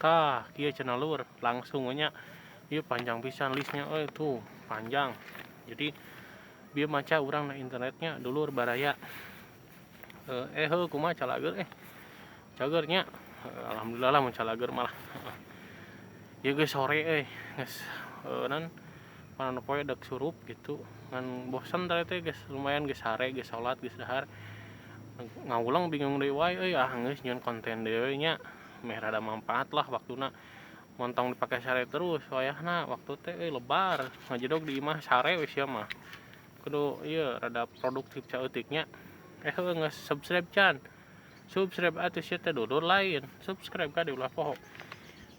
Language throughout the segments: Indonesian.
tah kieu cenah lur langsung nya ieu panjang pisan listnya tuh panjang. Jadi bieu maca urang na internetnya dulur baraya heuh kumaha calager cager nya alhamdulillah lah mun calager malah ieu geus sore geus naon panana poe dek surup gitu ngan bosen teh geus lumayan geus sare geus salat geus dahar ngaulang bingung deui wae geus nyieun konten deui nya meh rada manfaat lah waktuna montong dipake sare terus wayahna waktu teh lebar ngajedog di imah sare we sia mah kudu ieu rada produktif caeutiknya heuh geus subscribe can subscribe atuh sia teh dodor lain subscribe ka di ulah poho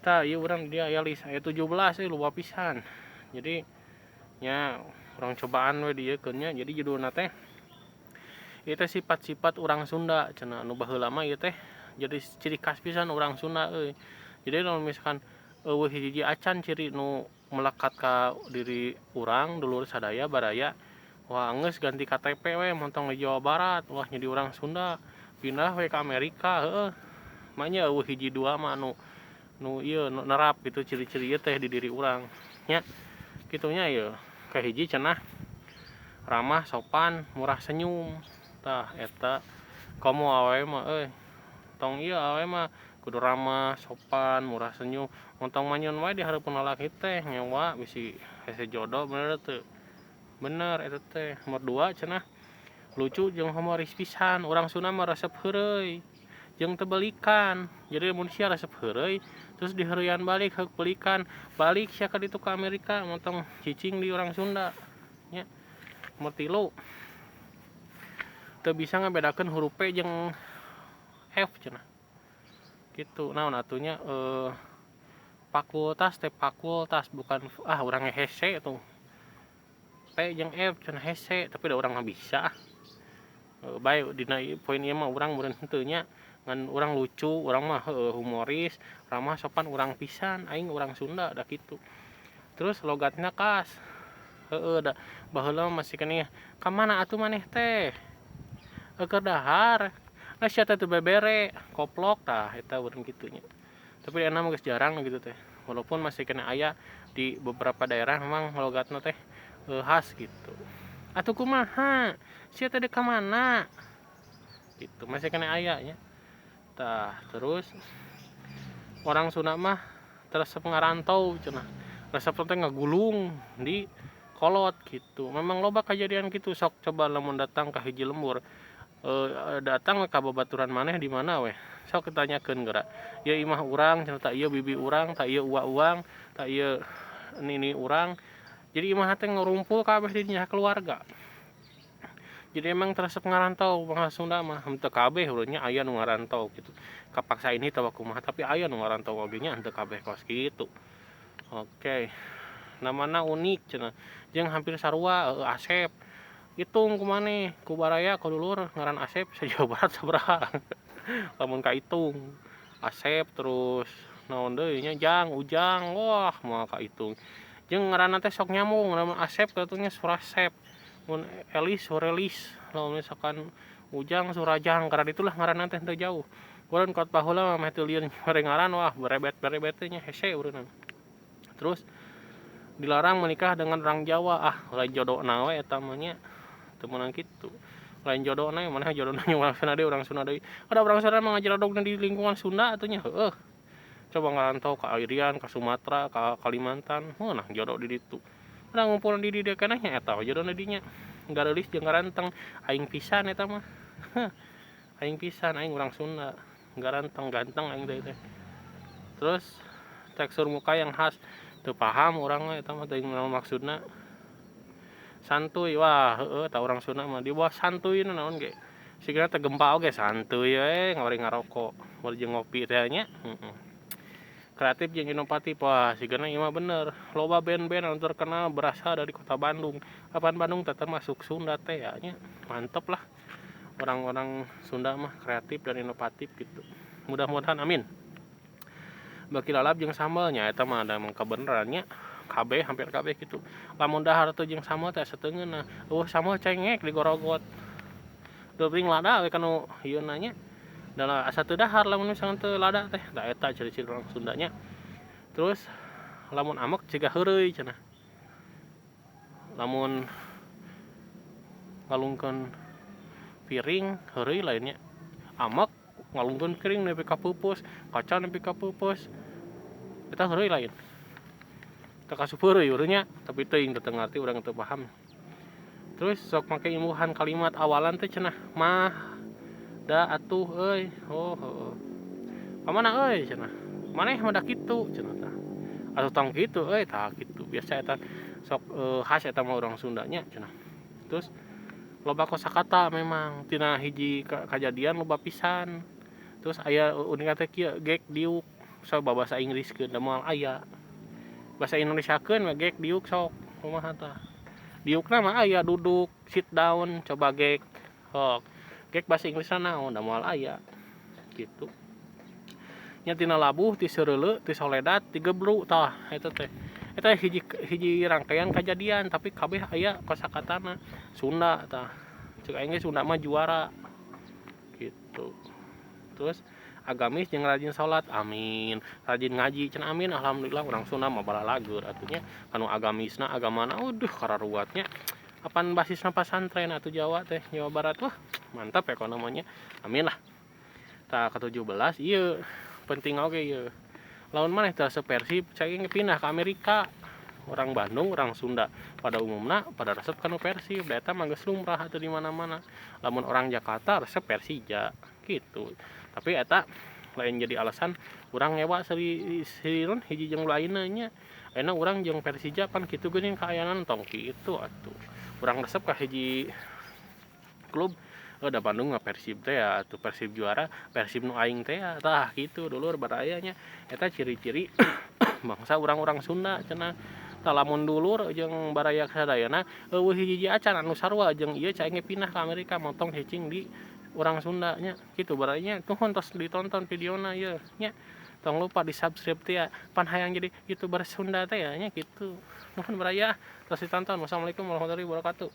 tah ieu urang dia aya list aya 17 lupa pisan jadi nya urang cobaan we dieukeun nya jadi judulna teh ieu teh sifat-sifat urang Sunda cenah anu baheula mah ieu teh jadi ciri khas pisan urang Sunda jadi lamun misalkan eueuh hiji acan ciri nu melekat ka diri urang dulur sadaya baraya wah geus ganti KTP we montong di Jawa Barat wah jadi urang Sunda pindah we ka Amerika mah nya eueuh hiji dua mah nu ieu nerap gitu ciri-ciri ieu teh di diri urang nya kitunya ieu kahiji cenah ramah sopan murah senyum tah eta komo awewe mah tong ieu awewe mah kudu ramah sopan murah senyum montong manyun wae di hareupeun lalaki teh nyewa bisi hese jodoh bener teu bener eta teh nomor 2 cenah lucu jeung humoris pisan urang Sunda mah resep heureuy jeung teu belikan jadi mun sia resep heureuy terus diheureuyan balik heuk belikan balik sia ka ditu ka Amerika montong cicing di urang Sunda nya nomor 3 teu bisa ngabedakeun huruf P jeung F cenah gitu naon atunya fakultas teh fakultas bukan urang hese tuh P jeung F cenah hese tapi da urang mah bisa bae dina poin ieu mah urang meureun henteu nya ngan urang lucu urang mah humoris ramah sopan urang pisan aing urang Sunda da kitu terus logatna khas da baheula masih keneh ka mana atuh maneh teh keur dahar sia teh teu bebere koplok tah eta urang kitu nya tapi enak mah geus jarang gitu teh walaupun masih kena aya di beberapa daerah memang logatna teh khas gitu atuh kumaha sia teh ka mana gitu masih kena aya nya tah terus orang Sunda mah resep ngarantau cenah resep teh ngagulung di kolot gitu memang loba kejadian gitu sok coba lamun datang ka hiji lembur datang ka babaturan maneh di mana weh sok ditanyakeun geura ieu imah urang cenah tak ieu bibi urang tak ieu uwa urang tak ieu nini urang jadi imah teh ngurumpul kabeh di dinya keluarga jadi emang resep ngarantau bangsa Sunda mah henteu kabeh urangnya aya nu ngarantau gitu kapaksa ini teu kumaha tapi aya nu ngarantau oge nya henteu kabeh kos kitu oke namana unik cenah jeung hampir sarua Asep hitung kumaneh ku baraya ku dulur ngaran Asep sa Jawa Barat sabaraha lamun kahitung Asep terus naon deui nya Jang Ujang wah moal kahitung jeung ngaranna teh sok nyambung lamun Asep katunya Surasep mun Elis Surelis lamun misalkan Ujang Surajang karena itulah ngaranna teh teu jauh urang kot baheula mah teu lieur ngaran wah berebet teh nya hese urang terus dilarang menikah dengan orang Jawa lain jodohna we eta mah nya teu meunang kitu lain jodohna mana jodohna urang Sunda deui urang Sunda deui ada urang Sunda mah ngajerodogna di lingkungan Sunda atuh nya heueuh coba ngarantau ka Irian ka Sumatera ka Kalimantan meunah jodoh di ditu urang ngumpul di dieu keneh nya eta jodohna dinya gareulis jeung garanteng aing pisan eta mah aing pisan aing urang Sunda garanteng ganteng aing teh terus tekstur muka yang khas teu paham urang mah eta mah teuing naon maksudna santuy wah heueuh ta urang Sunda mah di bawah santuy naon ge sigana teh gempa oge santuy we ngabari ngarokok bari jeung ngopi teh nya kreatif jeung inovatif wah sigana ieu mah bener loba band-band anu terkenal berasal dari kota Bandung apaan Bandung teh termasuk Sunda teh ya nya mantep lah orang-orang Sunda mah kreatif dan inovatif gitu mudah-mudahan amin baki lalap jeung sambelnya eta mah ada emang kebenarannya kabeh hampir kabeh gitu lamun dahar teh jeung sambel teh sateungeuna sambel cengek digorogot deuring lada we kanu ieu nanya da asa teu dahar lamun misalkan teu lada teh da eta ciri-ciri orang Sundanya. Terus lamun amek cegah heureuy cenah. Lamun ngalungkeun piring heureuy lainnya. Amek ngalungkeun piring nepi ka peupus, kaca nepi ka peupus. Eta heureuy lain. Teu kasup heureuy urangnya, tapi teuing teu ngarti urang teu paham. Terus sok make imbuhan kalimat awalan teh cenah mah da atuh euy. Oh heueuh. Pamana euy cenah. Maneh mah da kitu cenah tah. Atuh tong kitu euy tah kitu. Biasa eta sok khas eta mah urang Sundanya cenah. Terus loba kosakata memang tina hiji kajadian loba pisan. Terus aya unikna teh kieu gek diuk sok babasa Inggriskeun da moal aya. Bahasa Indonesiakeun mah gek diuk sok kumaha tah. Diukna mah aya duduk, sit down, coba gek. Sok. Gek bahasa Inggrisna naon da moal aya. Gitu. Nya tina labuh ti seureuleu, ti soledad, ti gebru tah eta teh. Eta hiji rangkaian kejadian tapi kabeh aya kosakatana Sunda tah. Ceuk aing ge Sunda mah juara. Gitu. Terus agamis jeung rajin salat, amin. Rajin ngaji, cenah amin. Alhamdulillah urang Sunda mah balalagur atunya. Anu agamisna agamana kararuatnya. Apan basisna pasantren atuh Jawa teh, Jawa Barat wah mantap ya namanya. Amin lah. Tah ke-17 ieu penting oge ieu. Lawan maneh teh sepersib cai pindah ke Amerika. Orang Bandung, orang Sunda pada umumna pada resep kanu Persib. Da eta mah geus lumrah atuh di mana-mana. Lamun orang Jakarta resep Persija gitu. Tapi eta lain jadi alasan urang nyewa siriun hiji jeung lainna nya. Ayeuna urang jeung Persija pan kitu geuning kaayanan tong kitu atuh. Urang resep ka hiji klub da Bandung mah Persib teh ya atuh Persib juara, Persib nu aing teh tah kitu dulur baraya nya. Eta ciri-ciri bangsa urang-urang Sunda cenah. Tah lamun dulur jeung baraya sadayana eueuh hiji acan anu sarua jeung ieu cai pindah ka Amerika motong cicing di urang Sunda nya kitu baraya tuhun tos ditonton videona ieu nya. Tong lupa di subscribe teh ya pan hayang jadi YouTuber Sunda teh ya nya kitu. Nuhun baraya tos ditonton. Wassalamualaikum warahmatullahi wabarakatuh.